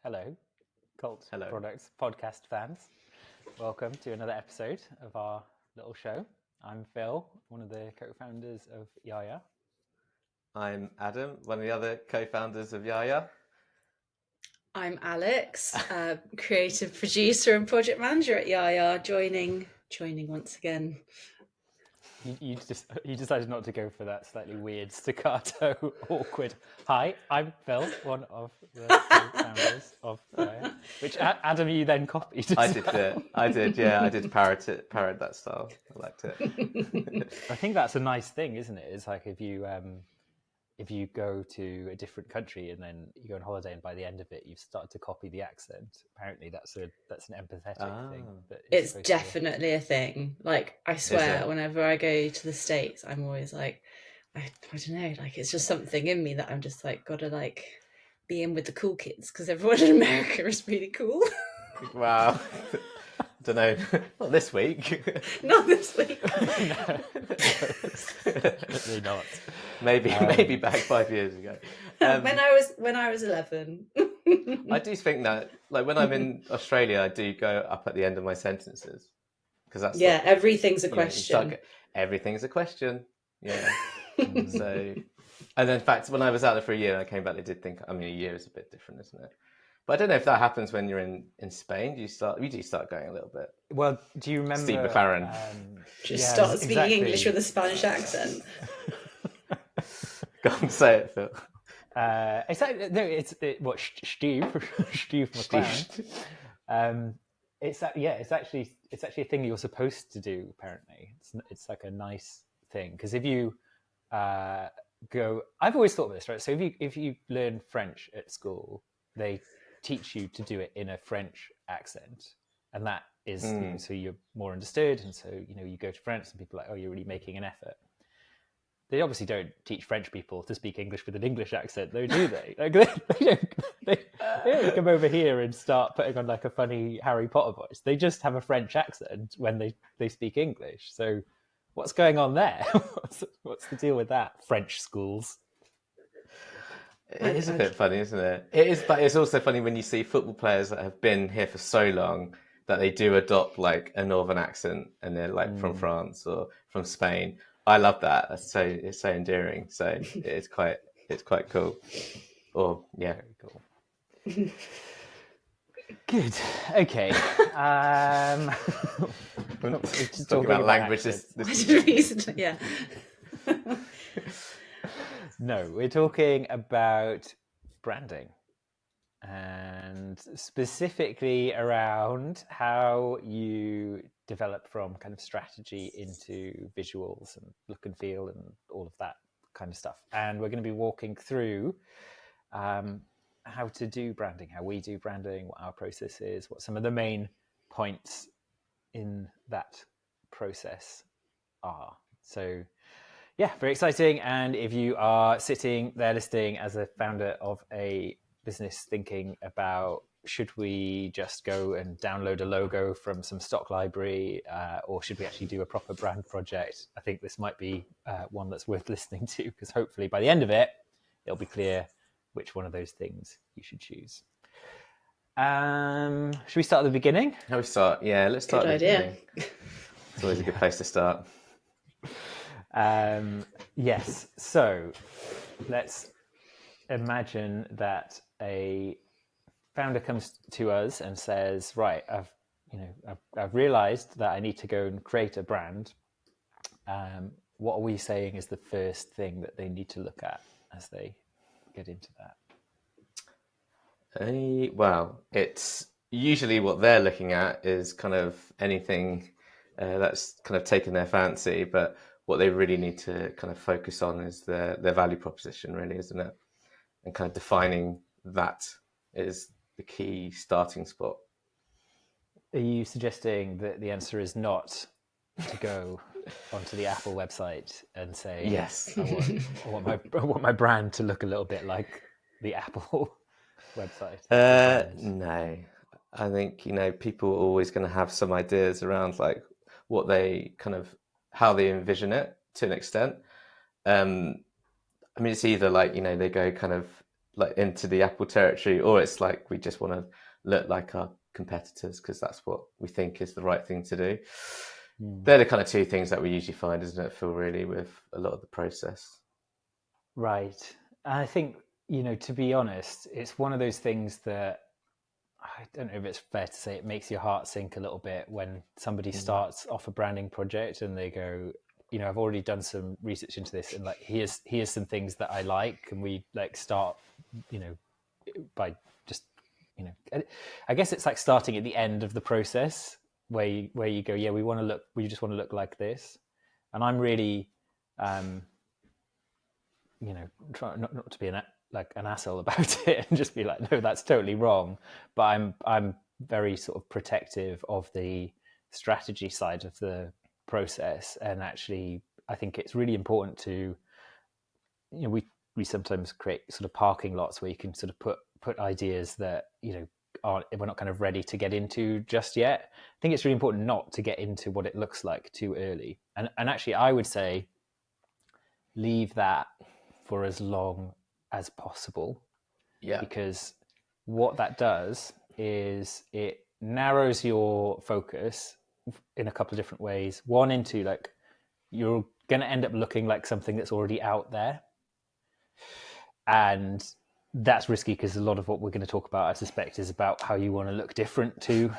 Hello, Cult Hello. Products podcast fans. Welcome to another episode of our little show. I'm Phil, one of the co-founders of Yaya. I'm Adam, one of the other co-founders of Yaya. I'm Alex, creative producer and project manager at Yaya, joining once again. You decided not to go for that slightly weird staccato, awkward. Hi, I'm Phil, one of the co-founders of Yaya, which Adam you then copied. I did, yeah, I did parrot that style. I liked it. I think that's a nice thing, isn't it? It's like if you go to a different country and then you go on holiday and by the end of it you've started to copy the accent. Apparently that's an empathetic thing. That it's definitely a thing. Like, I swear, whenever I go to the States, I'm always like, I don't know, like it's just something in me that I'm just like, gotta like be in with the cool kids because everyone in America is really cool. Wow. Don't know. Not this week. Not this week. No, definitely not. Maybe back 5 years ago. When I was 11. I do think that, like, when I'm in Australia, I do go up at the end of my sentences because that's everything's a question. Everything's a question. Yeah. So, and then in fact, when I was out there for a year and I came back, they did think. I mean, a year is a bit different, isn't it? But I don't know if that happens when you're in Spain. You do start going a little bit. Well, do you remember Steve McLaren? Start speaking English with a Spanish accent. Go on, say it, Phil. Steve McLaren. It's actually a thing you're supposed to do. Apparently, it's like a nice thing because if you go, I've always thought of this, right? So if you learn French at school, they teach you to do it in a French accent, and that is so you're more understood, and so you go to France and people are like, oh, you're really making an effort. They obviously don't teach French people to speak English with an English accent, though, do they? Like they don't come over here and start putting on like a funny Harry Potter voice. They just have a French accent when they speak English. So what's going on there? What's the deal with that? French schools. It is a bit funny, isn't it? It is, but it's also funny when you see football players that have been here for so long that they do adopt like a northern accent and they're like from France or from Spain. I love that. It's so endearing. So it's quite cool. Or yeah, very cool. Good. Okay. We're just talking about language. Yeah. No, we're talking about branding and specifically around how you develop from kind of strategy into visuals and look and feel and all of that kind of stuff. And we're going to be walking through how to do branding, how we do branding, what our process is, what some of the main points in that process are. So yeah, very exciting. And if you are sitting there listening as a founder of a business thinking about should we just go and download a logo from some stock library or should we actually do a proper brand project, I think this might be one that's worth listening to because hopefully by the end of it, it'll be clear which one of those things you should choose. Should we start at the beginning? How we start? Yeah, let's start at the beginning. It's always a good place to start. Yes. So let's imagine that a founder comes to us and says, right, I've realized that I need to go and create a brand. What are we saying is the first thing that they need to look at as they get into that? Well, it's usually what they're looking at is kind of anything that's kind of taken their fancy, but what they really need to kind of focus on is their value proposition, really, isn't it? And kind of defining that is the key starting spot. Are you suggesting that the answer is not to go onto the Apple website and say, yes, I want my brand to look a little bit like the Apple website? No, I think, people are always going to have some ideas around like what they kind of, how they envision it to an extent. I mean, it's either like, they go kind of like into the Apple territory, or it's like we just want to look like our competitors because that's what we think is the right thing to do. They're the kind of two things that we usually find, isn't it, Phil, really, with a lot of the process. Right. And I think, to be honest, it's one of those things that I don't know if it's fair to say it makes your heart sink a little bit when somebody starts off a branding project and they go, I've already done some research into this, and like here's some things that I like, and we like start, by just, I guess it's like starting at the end of the process where you go, yeah, we just want to look like this, and I'm really, try not to be an asshole about it and just be like, no, that's totally wrong. But I'm very sort of protective of the strategy side of the process, and actually, I think it's really important to, we sometimes create sort of parking lots where you can sort of put ideas that we're not kind of ready to get into just yet. I think it's really important not to get into what it looks like too early, and actually, I would say leave that for as long as possible. Yeah. Because what that does is it narrows your focus in a couple of different ways. One, into like, you're going to end up looking like something that's already out there. And that's risky because a lot of what we're going to talk about, I suspect, is about how you want to look different to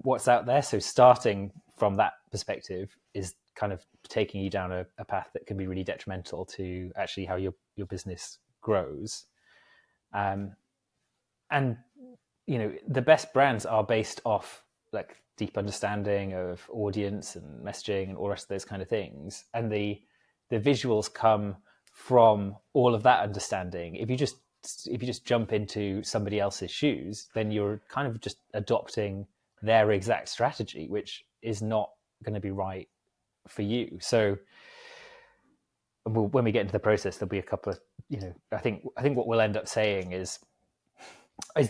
what's out there. So starting from that perspective is kind of taking you down a path that can be really detrimental to actually how your business grows. And the best brands are based off like deep understanding of audience and messaging and all the rest of those kind of things, and the visuals come from all of that understanding. If you just jump into somebody else's shoes, then you're kind of just adopting their exact strategy, which is not going to be right for you. So when we get into the process, there'll be a couple of, I think what we'll end up saying is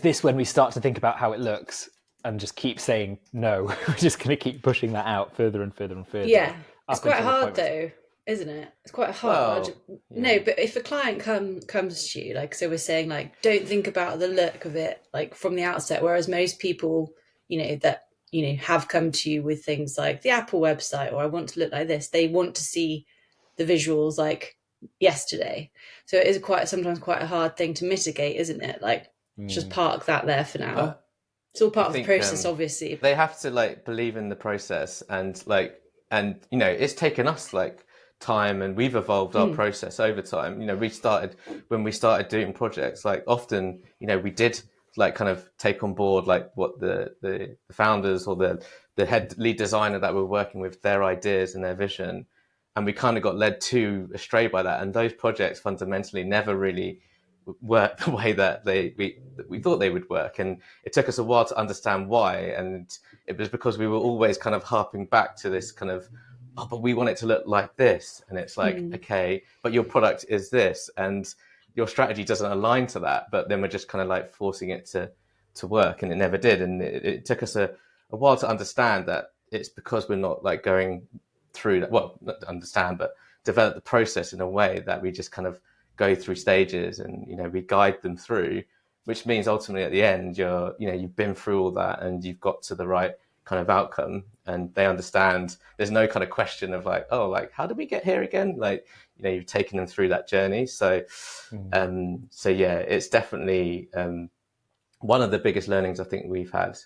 this when we start to think about how it looks and just keep saying no. We're just going to keep pushing that out further and further and further. Yeah, it's quite hard though, isn't it? It's quite hard. Well, yeah. No, but if a client comes to you, like, so we're saying like, don't think about the look of it like from the outset, whereas most people, that have come to you with things like the Apple website, or I want to look like this, they want to see the visuals like yesterday. So it is sometimes quite a hard thing to mitigate, isn't it? Like, just park that there for now. But it's all part of the process, obviously. They have to like believe in the process, and it's taken us like time, and we've evolved our process over time. When we started doing projects, like often, we did like kind of take on board like what the founders or the head lead designer that we're working with, their ideas and their vision, and we kind of got led astray by that, and those projects fundamentally never really work the way that we thought they would work, and it took us a while to understand why. And it was because we were always kind of harping back to this kind of, but we want it to look like this, and it's like, okay, but your product is this, and your strategy doesn't align to that. But then we're just kind of like forcing it to work, and it never did. And it took us a while to understand that it's because we're not like going through that, well, not to understand, but develop the process in a way that we just kind of go through stages, and we guide them through, which means ultimately at the end you've been through all that and you've got to the right kind of outcome, and they understand there's no kind of question of like, oh, like how did we get here again? Like, you've taken them through that journey. So so yeah, it's definitely one of the biggest learnings I think we've had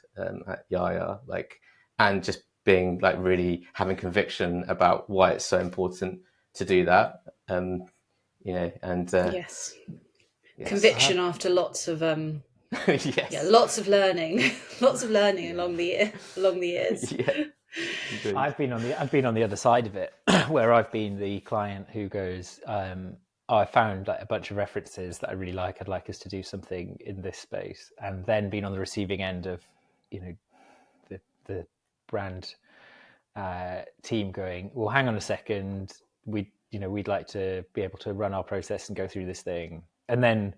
at Yaya, like, and just being like really having conviction about why it's so important to do that. Yes. Conviction after lots of yes. Lots of learning along the years. Yeah. I've been on the other side of it, where I've been the client who goes, I found like a bunch of references that I really like. I'd like us to do something in this space, and then been on the receiving end of the brand team going, well, hang on a second, we'd like to be able to run our process and go through this thing, and then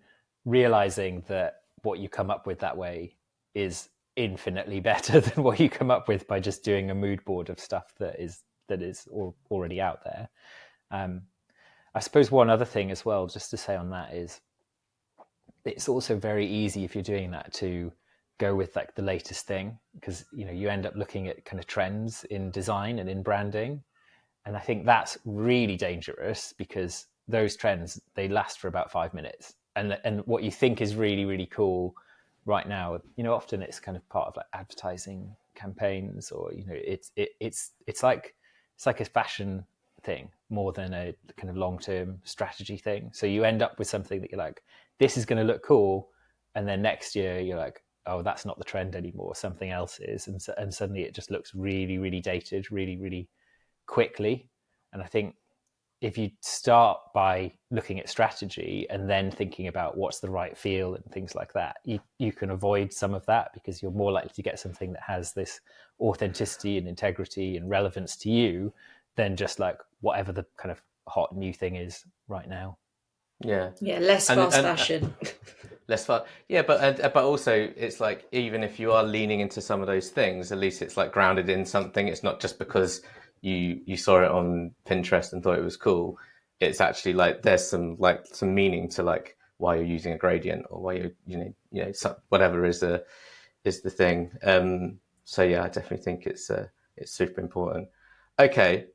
realizing that what you come up with that way is infinitely better than what you come up with by just doing a mood board of stuff that is already out there. I suppose one other thing as well, just to say on that, is it's also very easy if you're doing that to go with like the latest thing, because you end up looking at kind of trends in design and in branding, and I think that's really dangerous, because those trends, they last for about 5 minutes, and what you think is really really cool right now, often it's kind of part of like advertising campaigns, or it's like a fashion thing more than a kind of long-term strategy thing. So you end up with something that you're like, this is going to look cool, and then next year you're like, oh, that's not the trend anymore, something else is, and suddenly it just looks really really dated really really quickly. And I think if you start by looking at strategy and then thinking about what's the right feel and things like that, you can avoid some of that, because you're more likely to get something that has this authenticity and integrity and relevance to you than just like whatever the kind of hot new thing is right now. Yeah, less fast fashion. Less fast, yeah, but also it's like, even if you are leaning into some of those things, at least it's like grounded in something. It's not just because you saw it on Pinterest and thought it was cool. It's actually like there's some meaning to like why you're using a gradient, or why whatever is the thing. So yeah, I definitely think it's super important. Okay,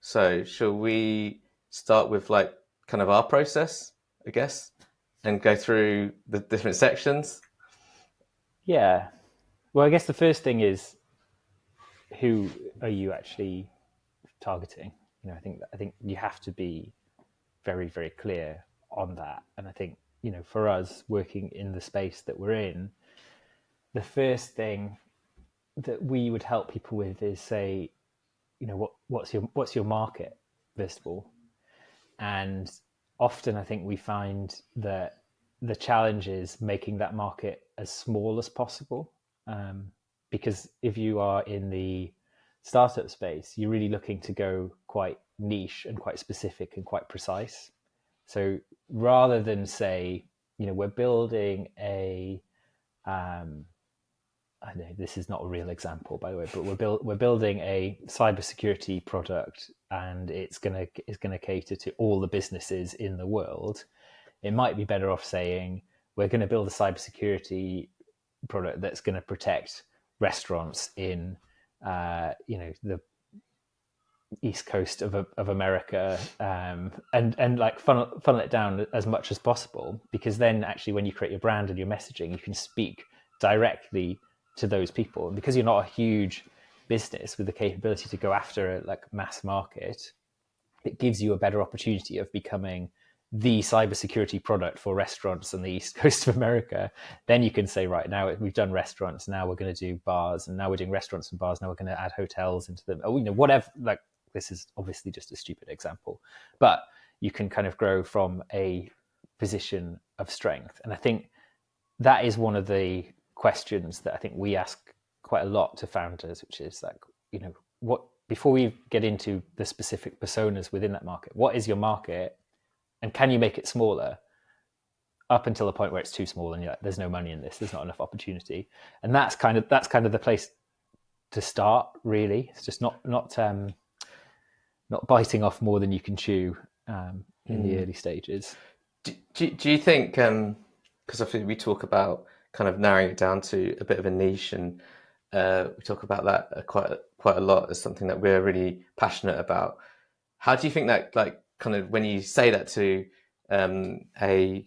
so shall we start with like kind of our process, I guess, and go through the different sections? Yeah. Well, I guess the first thing is, who are you actually targeting? I think you have to be very, very clear on that. And I think, for us working in the space that we're in, the first thing that we would help people with is say, what's your market, first of all. And often I think we find that the challenge is making that market as small as possible. Because if you are in the startup space, you're really looking to go quite niche and quite specific and quite precise. So rather than say, we're building a, I know this is not a real example, by the way, but we're building a cybersecurity product, and it's gonna cater to all the businesses in the world. It might be better off saying, we're going to build a cybersecurity product that's going to protect restaurants in the east coast of America, and like funnel it down as much as possible, because then actually when you create your brand and your messaging, you can speak directly to those people. And because you're not a huge business with the capability to go after a like mass market, it gives you a better opportunity of becoming the cybersecurity product for restaurants on the east coast of America. Then you can say, right, now we've done restaurants, now we're going to do bars, and now we're doing restaurants and bars, now we're going to add hotels into them, or whatever. Like, this is obviously just a stupid example, but you can kind of grow from a position of strength. And I think that is one of the questions that I think we ask quite a lot to founders, which is like, what, before we get into the specific personas within that market, what is your market, and can you make it smaller, up until the point where it's too small and you're like, there's no money in this, there's not enough opportunity. And that's kind of the place to start, really. It's just not biting off more than you can chew in the early stages. Do you think, because obviously we talk about kind of narrowing it down to a bit of a niche, and we talk about that quite a lot as something that we're really passionate about. How do you think that, like, kind of when you say that to a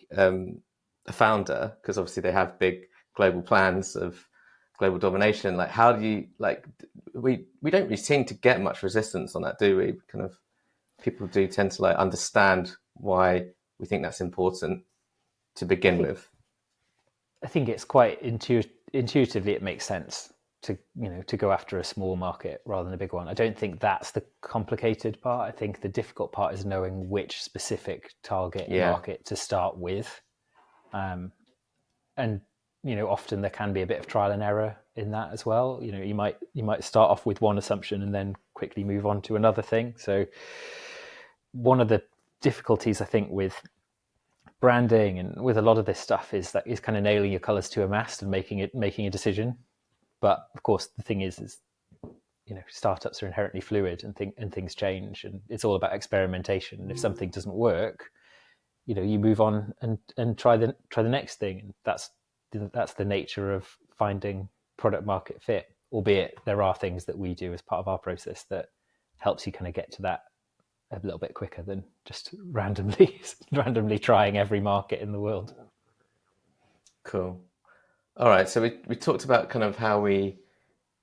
founder, because obviously they have big global plans of global domination, like how do you, like, we don't really seem to get much resistance on that, do we? Kind of people do tend to like understand why we think that's important to begin with. I think it's quite intuitively it makes sense to go after a small market rather than a big one. I don't think that's the complicated part. I think the difficult part is knowing which specific target market to start with, and often there can be a bit of trial and error in that as well. You might start off with one assumption and then quickly move on to another thing. So one of the difficulties I think with branding and with a lot of this stuff is kind of nailing your colors to a mast and making a decision. But of course, the thing is startups are inherently fluid, and things change, and it's all about experimentation. And if something doesn't work, you move on and try the next thing. And that's the nature of finding product market fit, albeit there are things that we do as part of our process that helps you kind of get to that a little bit quicker than just randomly trying every market in the world. Cool. All right, so we talked about kind of how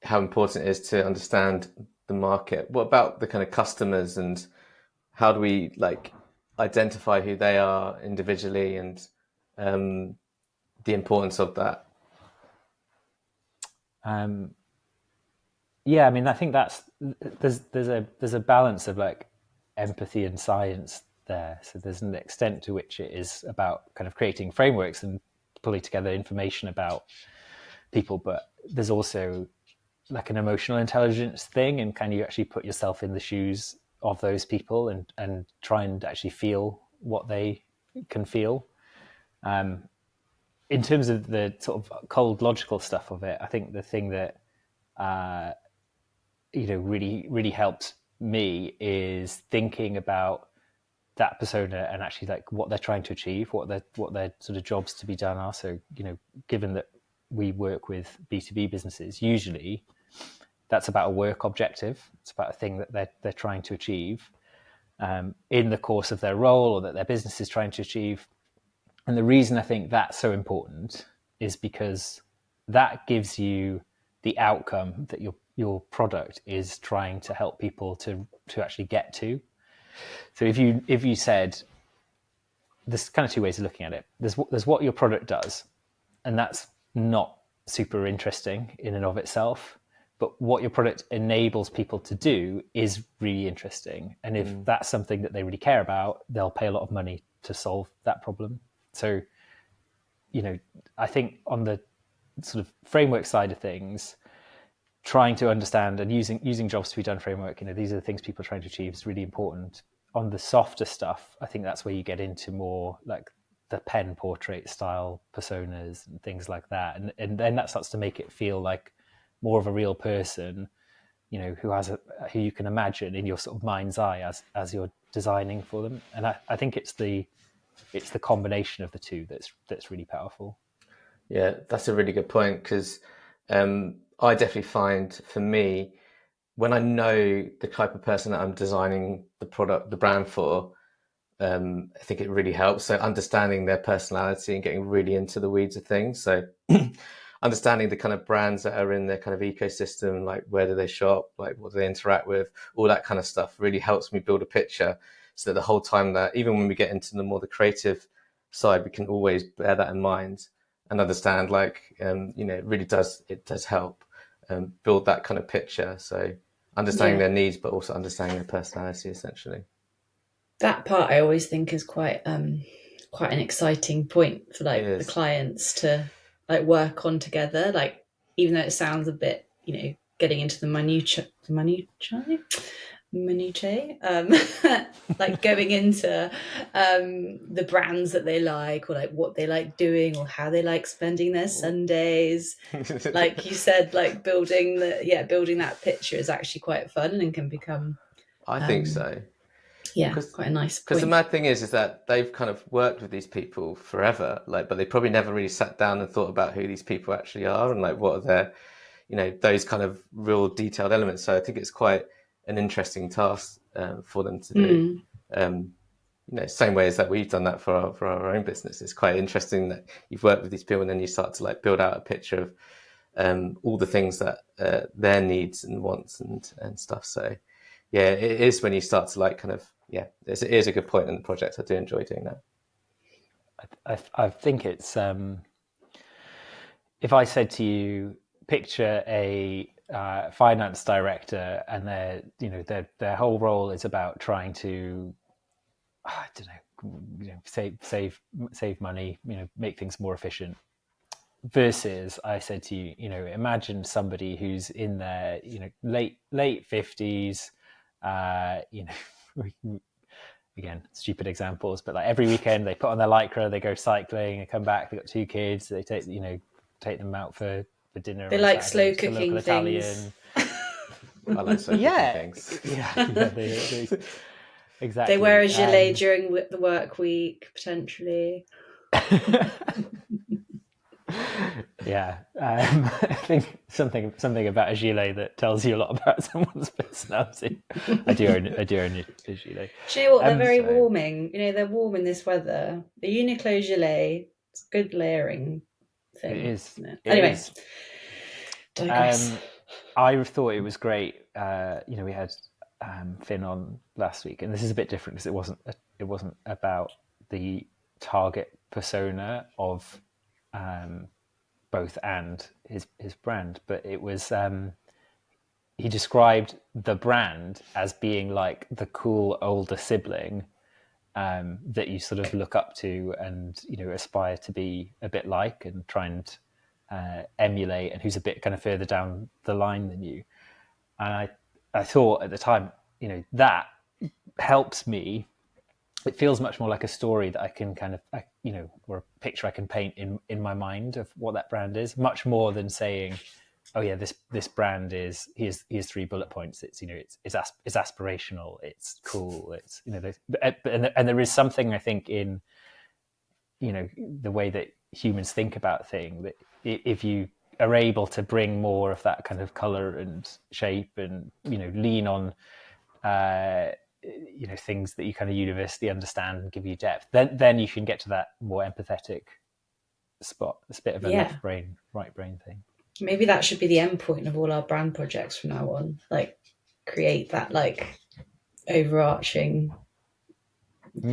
important it is to understand the market. What about the kind of customers, and how do we like identify who they are individually, and the importance of that? Yeah, I mean, I think there's a balance of like empathy and science there. So there's an extent to which it is about kind of creating frameworks and pulling together information about people, but there's also like an emotional intelligence thing, and can you actually put yourself in the shoes of those people and try and actually feel what they can feel. In terms of the sort of cold logical stuff of it, I think the thing that really helped me is thinking about that persona and actually like what they're trying to achieve, what their sort of jobs to be done are. So given that we work with B2B businesses, usually that's about a work objective. It's about a thing that they're trying to achieve in the course of their role, or that their business is trying to achieve. And the reason I think that's so important is because that gives you the outcome that your product is trying to help people to actually get to. So if you said, there's kind of two ways of looking at it. There's what your product does, and that's not super interesting in and of itself. But what your product enables people to do is really interesting. And if that's something that they really care about, they'll pay a lot of money to solve that problem. So, I think on the sort of framework side of things, trying to understand and using jobs to be done framework, these are the things people are trying to achieve, is really important. On the softer stuff, I think that's where you get into more like the pen portrait style personas and things like that. And then that starts to make it feel like more of a real person, who you can imagine in your sort of mind's eye as you're designing for them. And I think it's the combination of the two that's really powerful. Yeah, that's a really good point, because I definitely find, for me, when I know the type of person that I'm designing the brand for, I think it really helps. So understanding their personality and getting really into the weeds of things. So understanding the kind of brands that are in their kind of ecosystem, like where do they shop, like what do they interact with, all that kind of stuff really helps me build a picture, so that the whole time, that even when we get into the creative side, we can always bear that in mind and understand, like, it really does help build that kind of picture. So understanding their needs, but also understanding their personality, essentially. That part I always think is quite an exciting point for like the clients to like work on together. Like, even though it sounds a bit, getting into the minutiae, like going into the brands that they like, or like what they like doing, or how they like spending their Sundays. Like you said, like building that picture is actually quite fun and can become, I think so. Yeah, quite a nice point. Because the mad thing is that they've kind of worked with these people forever, but they probably never really sat down and thought about who these people actually are, and like what are their, those kind of real detailed elements. So I think it's quite an interesting task for them to do. Same way as that we've done that for our own business. It's quite interesting that you've worked with these people, and then you start to like build out a picture of all the things that their needs and wants and stuff. So yeah, it is when you start to like kind of, it is a good point in the project. I do enjoy doing that. I think it's, if I said to you, picture a finance director, and their whole role is about trying to, I don't know, save money, make things more efficient. Versus, I said to you, imagine somebody who's in their, late 50s, again, stupid examples, but like every weekend they put on their Lycra, they go cycling, they come back, they've got 2 kids, they take them out for dinner. They like slow cooking things. I like slow cooking things. Yeah. exactly. They wear a gilet during the work week, potentially. Yeah, I think something about a gilet that tells you a lot about someone's personality. I do own a gilet. Do you know what? They're very warming. You know, they're warm in this weather. The Uniqlo gilet, it's a good layering thing. It is. Anyway, digress. I thought it was great. We had Finn on last week, and this is a bit different because it wasn't about the target persona of both and his brand, but it was he described the brand as being like the cool older sibling that you sort of look up to and aspire to be a bit like and try and emulate, and who's a bit kind of further down the line than you. And I thought at the time, that helps me. It feels much more like a story that I can kind of, or a picture I can paint in my mind of what that brand is, much more than saying, oh yeah, this brand is, here's 3 bullet points. It's, it's aspirational. It's cool. It's, and there is something, I think, in, the way that humans think about things, that if you are able to bring more of that kind of color and shape and, lean on, things that you kind of universally understand and give you depth, then you can get to that more empathetic spot. It's a bit of a left brain, right brain thing. Maybe that should be the end point of all our brand projects from now on. Like, create that like overarching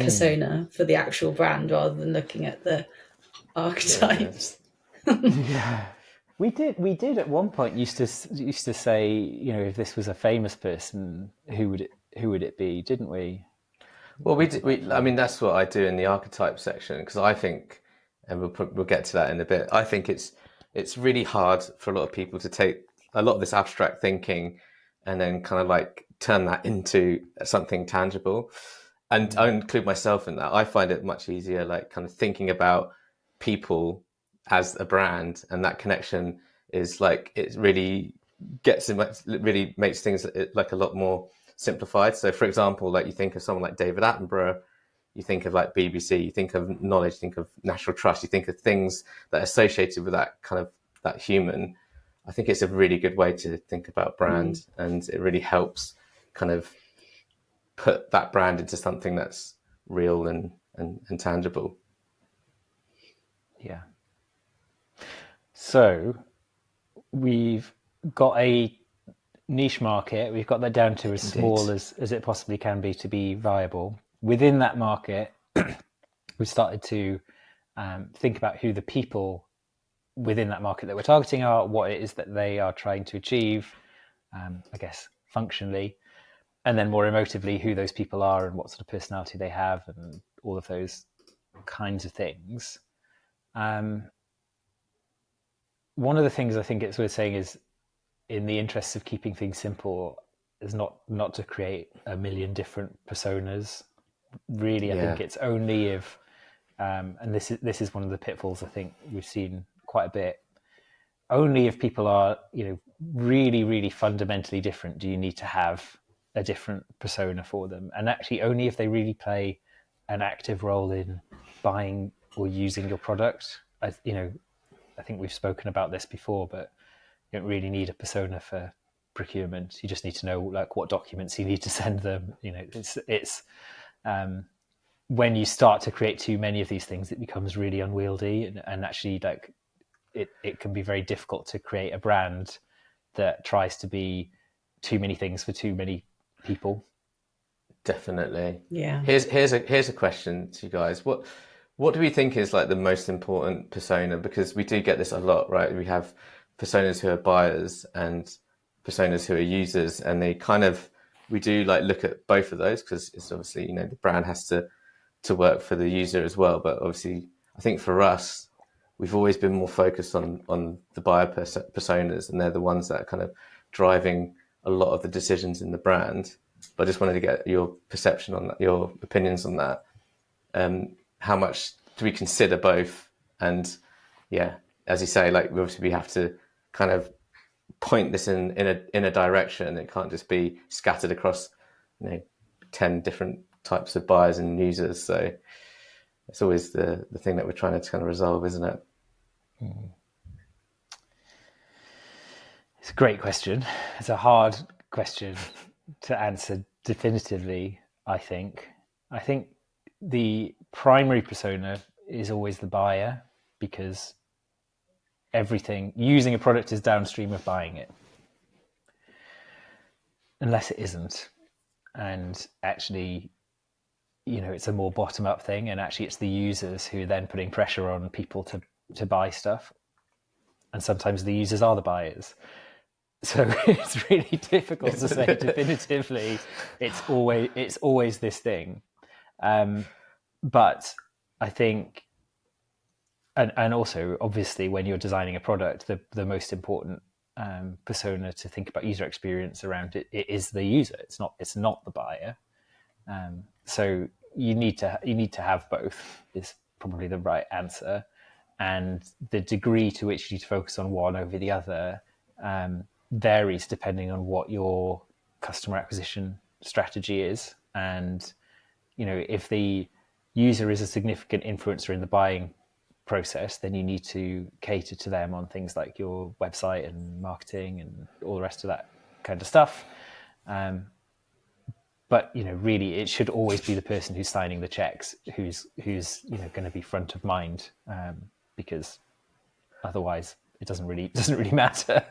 persona for the actual brand rather than looking at the archetypes. Yeah. We did at one point used to say, if this was a famous person, who would it be, didn't we? Well, I mean, that's what I do in the archetype section, because I think, and we'll get to that in a bit, I think it's really hard for a lot of people to take a lot of this abstract thinking and then kind of like turn that into something tangible. And I include myself in that. I find it much easier, like kind of thinking about people as a brand, and that connection is like, it really really makes things like a lot more simplified. So for example, like you think of someone like David Attenborough, you think of like BBC, you think of knowledge, you think of National Trust, you think of things that are associated with that kind of that human. I think it's a really good way to think about brand, and it really helps kind of put that brand into something that's real and tangible. Yeah. So we've got a niche market. We've got that down to as small as it possibly can be to be viable. Within that market, we've started to think about who the people within that market that we're targeting are, what it is that they are trying to achieve, I guess, functionally, and then more emotively, who those people are and what sort of personality they have and all of those kinds of things. One of the things I think it's worth saying is, in the interests of keeping things simple, is not to create a million different personas. Really, I think it's only if, and this is one of the pitfalls I think we've seen quite a bit. Only if people are, really, really fundamentally different do you need to have a different persona for them. And actually, only if they really play an active role in buying or using your product. I think we've spoken about this before, but you don't really need a persona for procurement. You just need to know like what documents you need to send them. It's when you start to create too many of these things, it becomes really unwieldy, and actually like it can be very difficult to create a brand that tries to be too many things for too many people. Definitely. Yeah. Here's a question to you guys. What do we think is like the most important persona? Because we do get this a lot, right? We have personas who are buyers and personas who are users, and we do like look at both of those, because it's obviously, the brand has to work for the user as well. But obviously, I think for us, we've always been more focused on the buyer personas, and they're the ones that are kind of driving a lot of the decisions in the brand. But I just wanted to get your perception on that, your opinions on that. How much do we consider both? And as you say, like obviously we have to kind of point this in a direction. It can't just be scattered across 10 different types of buyers and users. So it's always the thing that we're trying to kind of resolve, isn't it? It's a great question. It's a hard question to answer definitively, I think. I think the primary persona is always the buyer, because everything, using a product is downstream of buying it. Unless it isn't. And actually, it's a more bottom-up thing, and actually it's the users who are then putting pressure on people to buy stuff. And sometimes the users are the buyers. So it's really difficult to say definitively. It's always this thing. But I think, and also obviously when you're designing a product, the most important persona to think about user experience around it is the user. It's not the buyer. So you need to have both is probably the right answer. And the degree to which you need to focus on one over the other varies depending on what your customer acquisition strategy is. And, if the user is a significant influencer in the buying process, then you need to cater to them on things like your website and marketing and all the rest of that kind of stuff. But really, it should always be the person who's signing the checks who's going to be front of mind, because otherwise it doesn't really matter.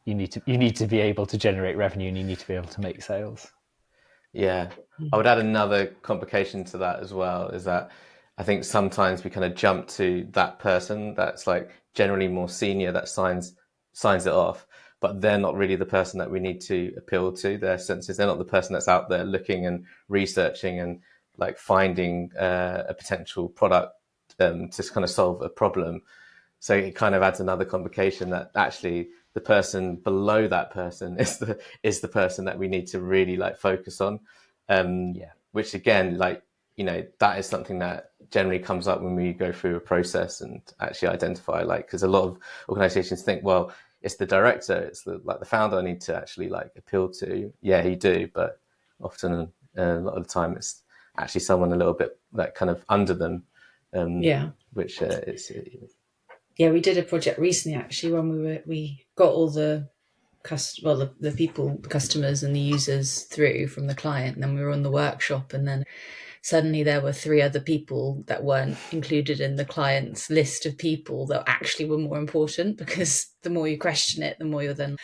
You need to be able to generate revenue, and you need to be able to make sales. Yeah, I would add another complication to that as well, is that I think sometimes we kind of jump to that person that's like generally more senior that signs it off, but they're not really the person that we need to appeal to. Their senses, they're not the person that's out there looking and researching and like finding a potential product to kind of solve a problem. So it kind of adds another complication that actually the person below that person is the person that we need to really like focus on. Which again, like, that is something that generally comes up when we go through a process and actually identify, like, because a lot of organizations think, well, it's the director, it's the founder I need to actually like appeal to. Yeah, you do, but often a lot of the time it's actually someone a little bit like kind of under them. Which is. Yeah, we did a project recently actually when we got all the the customers and the users through from the client, and then we were on the workshop, and then suddenly there were 3 other people that weren't included in the client's list of people that actually were more important, because the more you question it, the more you're then,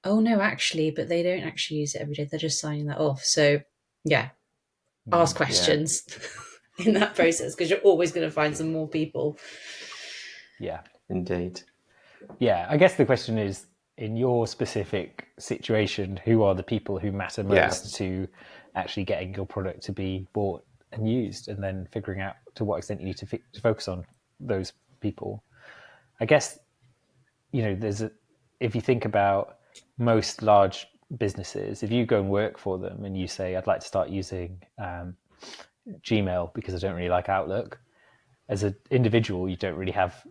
oh no, actually, but they don't actually use it every day, they're just signing that off. So ask questions in that process, because you're always going to find some more people. Yeah, indeed. Yeah, I guess the question is, in your specific situation, who are the people who matter most to actually getting your product to be bought and used, and then figuring out to what extent you need to focus on those people. I guess, if you think about most large businesses, if you go and work for them and you say, I'd like to start using Gmail because I don't really like Outlook, as an individual, you don't really have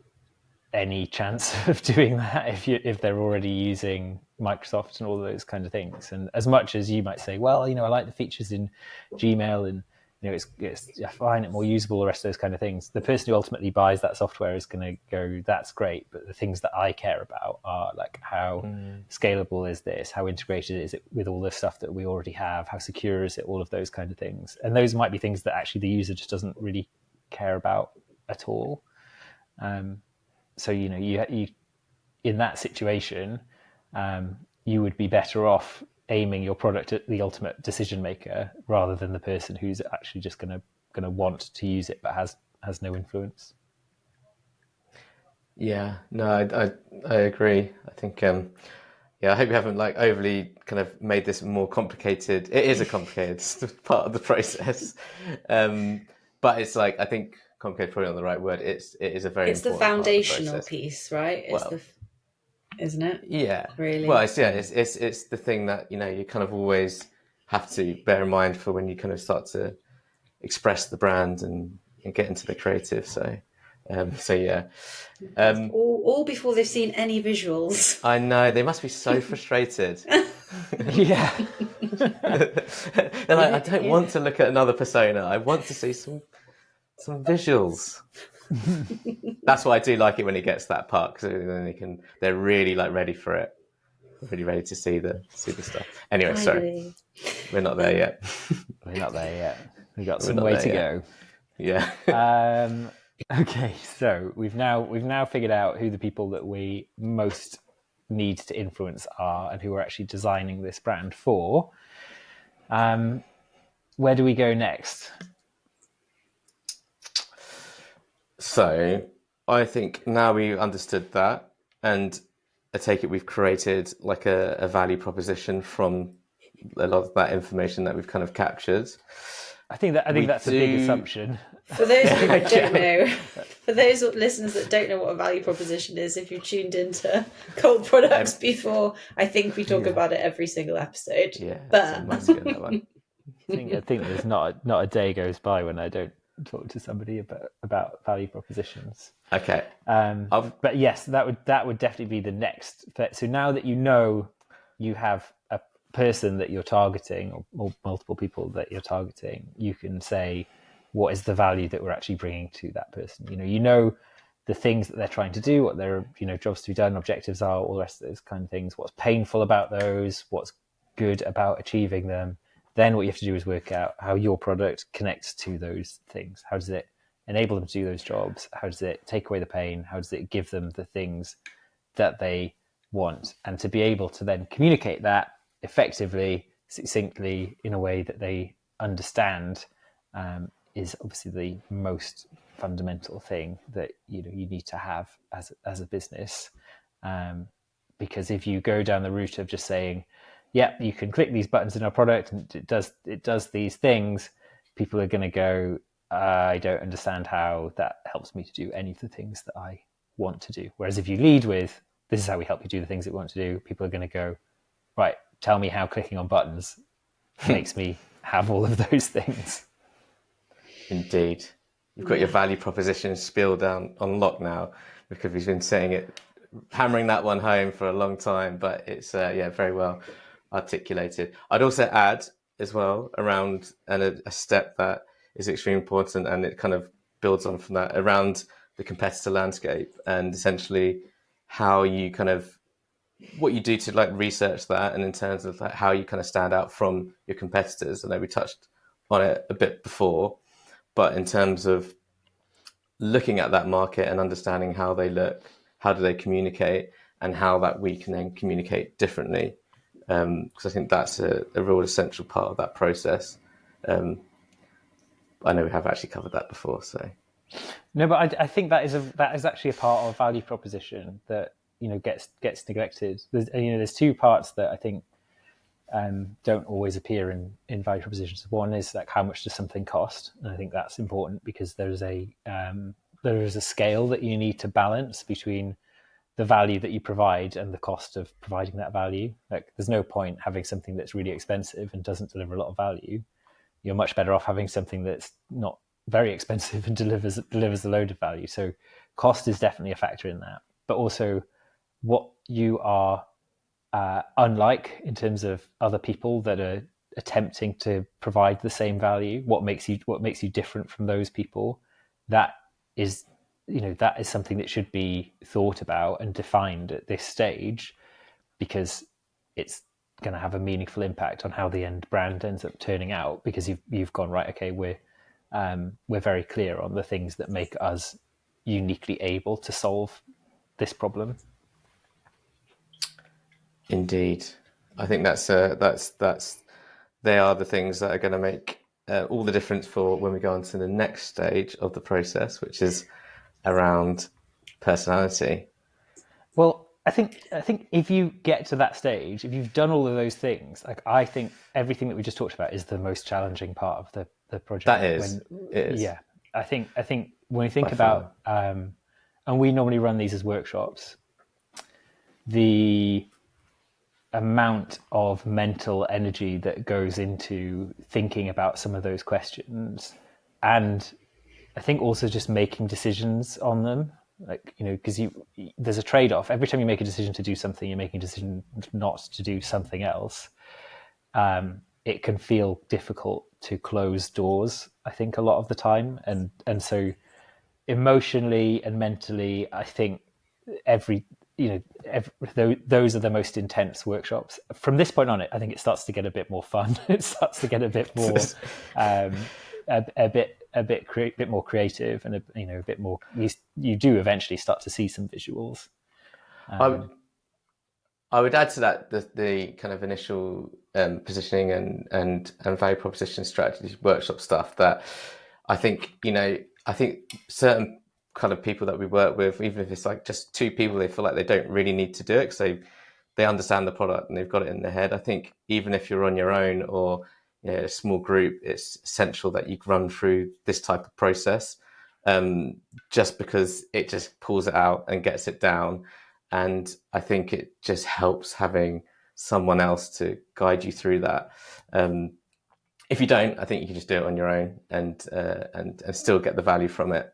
any chance of doing that if they're already using Microsoft and all those kind of things. And as much as you might say, well, I like the features in Gmail, and it's I find it more usable, the rest of those kind of things, the person who ultimately buys that software is going to go, that's great, but the things that I care about are like, how scalable is this, how integrated is it with all the stuff that we already have, how secure is it, all of those kind of things. And those might be things that actually the user just doesn't really care about at all. So you in that situation, you would be better off aiming your product at the ultimate decision maker rather than the person who's actually just going to want to use it but has no influence. Yeah, no, I agree. I think I hope you haven't like overly kind of made this more complicated. It is a complicated part of the process, but it's like, I think complicated probably not the right word. It is a very important the foundational part of the piece, right? Isn't it? Yeah, really. Well, it's the thing that you kind of always have to bear in mind for when you kind of start to express the brand and get into the creative. So yeah. All before they've seen any visuals. I know, they must be so frustrated. Yeah. They're like, I don't want to look at another persona. I want to see some visuals. That's why I do like it when it gets to that part, because then they're really like ready for it, really ready to see the stuff. Anyway, sorry, we're not there yet. We're not there yet. We've got some way to go. Yeah. Okay, so we've now figured out who the people that we most need to influence are and who we're actually designing this brand for. Where do we go next? So I think now we understood that, and I take it we've created like a value proposition from a lot of that information that we've kind of captured. I think that's a big assumption. For those of you that don't know, for those listeners that don't know what a value proposition is, if you tuned into Cold Products before, I think we talk about it every single episode. Yeah, but that one. I think there's not a day goes by when I don't talk to somebody about value propositions. Okay. But yes, that would definitely be the next. So now that you know you have a person that you're targeting, or multiple people that you're targeting, you can say, what is the value that we're actually bringing to that person? You know the things that they're trying to do, what their jobs to be done, objectives are, all the rest of those kind of things. What's painful about those? What's good about achieving them? Then what you have to do is work out how your product connects to those things. How does it enable them to do those jobs? How does it take away the pain? How does it give them the things that they want? And to be able to then communicate that effectively, succinctly, in a way that they understand, is obviously the most fundamental thing that you need to have as a business. Because if you go down the route of just saying, yeah, you can click these buttons in our product and it does these things, people are going to go, I don't understand how that helps me to do any of the things that I want to do. Whereas if you lead with, this is how we help you do the things that we want to do, people are going to go, right, tell me how clicking on buttons makes me have all of those things. Indeed. You've got your value proposition spiel down on lock now, because we've been saying it, hammering that one home for a long time, but it's very well articulated. I'd also add as well around, and a step that is extremely important, and it kind of builds on from that, around the competitor landscape, and essentially how you kind of, what you do to like research that, and in terms of like how you kind of stand out from your competitors. I know we touched on it a bit before, but in terms of looking at that market and understanding how they look, how do they communicate, and how that we can then communicate differently. Because I think that's a real essential part of that process. I know we have actually covered that before, so. No, but I think that is actually a part of value proposition that gets neglected. There's two parts that I think don't always appear in value propositions. One is like, how much does something cost, and I think that's important because there is a scale that you need to balance between the value that you provide and the cost of providing that value. Like, there's no point having something that's really expensive and doesn't deliver a lot of value. You're much better off having something that's not very expensive and delivers a load of value. So cost is definitely a factor in that, but also what you are unlike in terms of other people that are attempting to provide the same value. What makes you different from those people? That is something that should be thought about and defined at this stage, because it's going to have a meaningful impact on how the end brand ends up turning out, because you've gone, right, okay, we're very clear on the things that make us uniquely able to solve this problem. Indeed. I think that's they are the things that are going to make all the difference for when we go on to the next stage of the process, which is around personality. Well, I think if you get to that stage, if you've done all of those things, like, I think everything that we just talked about is the most challenging part of the project. That is. It is. Yeah. I think when you think about, and we normally run these as workshops, the amount of mental energy that goes into thinking about some of those questions, and I think also just making decisions on them, like, because there's a trade-off. Every time you make a decision to do something, you're making a decision not to do something else. It can feel difficult to close doors, I think, a lot of the time. And so emotionally and mentally, I think those are the most intense workshops. From this point on, I think it starts to get a bit more fun. It starts to get a bit more, a bit more creative, and a bit more. You do eventually start to see some visuals. I would add to that the kind of initial positioning and value proposition strategy workshop stuff that I think certain kind of people that we work with, even if it's like just two people, they feel like they don't really need to do it because they understand the product and they've got it in their head. I think even if you're on your own or a small group, it's essential that you run through this type of process, just because it just pulls it out and gets it down. And I think it just helps having someone else to guide you through that. If you don't, I think you can just do it on your own and still get the value from it,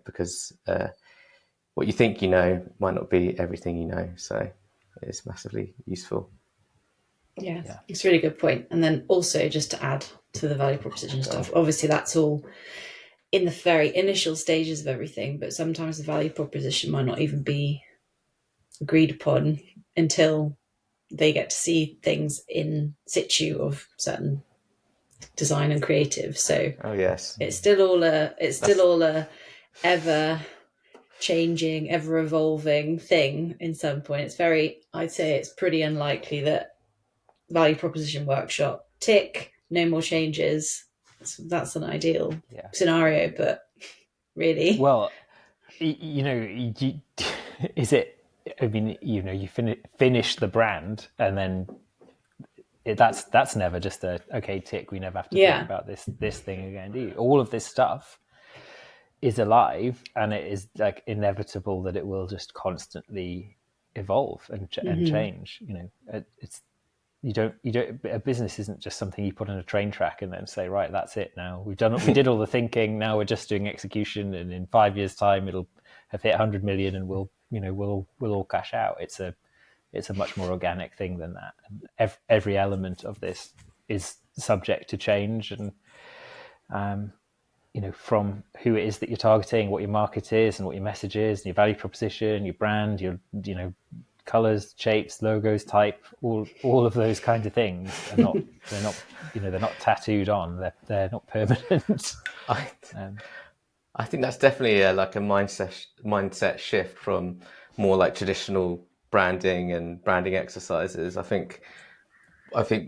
because what you think you know might not be everything you know. So it's massively useful. Yeah, it's a really good point. And then also, just to add to the value proposition stuff, obviously that's all in the very initial stages of everything, but sometimes the value proposition might not even be agreed upon until they get to see things in situ of certain design and creative. So it's still all a ever changing, ever evolving thing. In some point, I'd say it's pretty unlikely that value proposition workshop tick, no more changes. That's an ideal scenario, but really, well, is it? I mean, you finish the brand, and then that's never just tick. We never have to think about this thing again, do you? All of this stuff is alive, and it is like inevitable that it will just constantly evolve and change. You don't a business isn't just something you put on a train track and then say, right, that's it now. We did all the thinking, now we're just doing execution, and in 5 years time it'll have hit 100 million and we'll all cash out. It's a much more organic thing than that. And every element of this is subject to change, and from who it is that you're targeting, what your market is and what your message is, and your value proposition, your brand, your colors, shapes, logos, type, all of those kinds of things are they're not tattooed on. They're not permanent. I think that's definitely a mindset shift from more like traditional branding and branding exercises. I think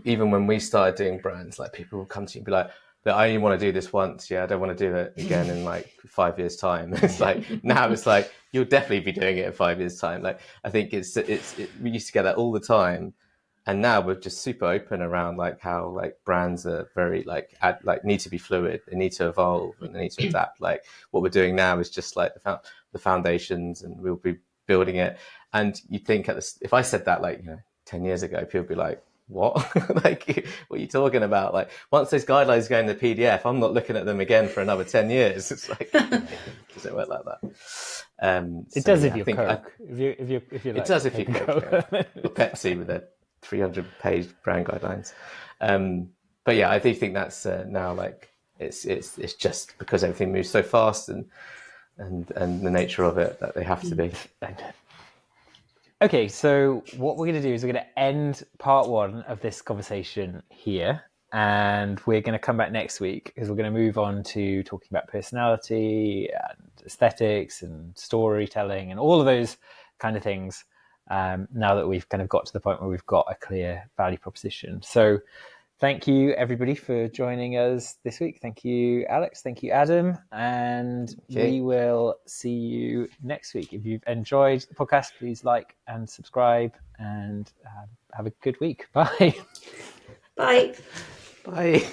even when we started doing brands, like people will come to you and be like, I only want to do this once. Yeah, I don't want to do it again in like 5 years time. It's like, now it's like, you'll definitely be doing it in 5 years time. Like, I think we used to get that all the time. And now we're just super open around like how like brands are very need to be fluid. They need to evolve and they need to adapt. Like what we're doing now is just like the foundations, and we'll be building it. And you think if I said that 10 years ago, people would be like, what? Like, what are you talking about? Like, once those guidelines go in the PDF, I'm not looking at them again for another 10 years. It's like, it doesn't work like that. It does if you're Coke. If you're it does if you're Coke. Or Pepsi with their 300-page brand guidelines. But yeah, I do think that's now like it's just because everything moves so fast and the nature of it that they have to be. Okay, so what we're going to do is we're going to end part 1 of this conversation here, and we're going to come back next week because we're going to move on to talking about personality and aesthetics and storytelling and all of those kind of things, now that we've kind of got to the point where we've got a clear value proposition. So thank you, everybody, for joining us this week. Thank you, Alex. Thank you, Adam. And we will see you next week. If you've enjoyed the podcast, please like and subscribe, and have a good week. Bye. Bye. Bye.